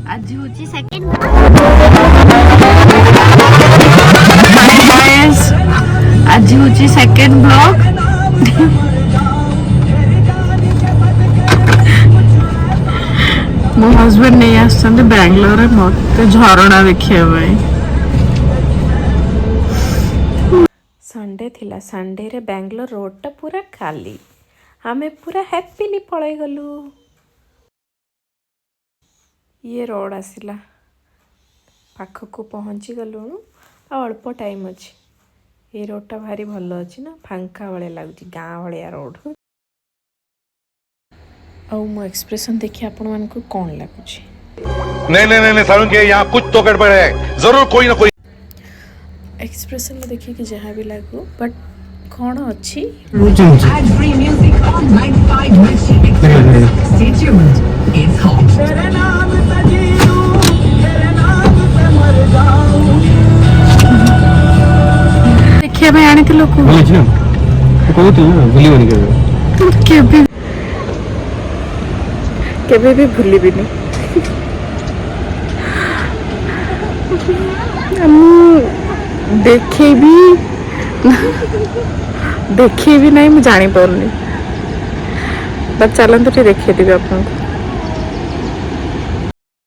आज हूँ सेकेंड आज हूँ सेकेंड ब्लॉग मो हस्बैंड नहीं आसते बैंगलोर मत झरणा देखा संडे थिला संडे रे बैंगलोर रोड टा पूरा खाली हमें पूरा हैप्पीली पळै गलु ये रोड आसिला पाखक पहुँची गलु अल्प टाइम अच्छी ये रोडटा भारी भल अच्छी ना फांका भाया लगुच गाँ भाया रोड आउ मो एक्सप्रेशन देखिए आपण मानकु कौन लगुच नहीं सारुण के यहाँ कुछ तो गड़बड़ है जरूर कोई ना कोई एक्सप्रेशन में देखिए कि जहाँ भी लागू बट कौन अच्छी Ad free music on 95 Stay tuned. It's hot. देखिए मैं आनी थी लोग केबे भी भूली भी नहीं देखे भी नहीं मुझे जानी पारनी बस चलते देखिए आपको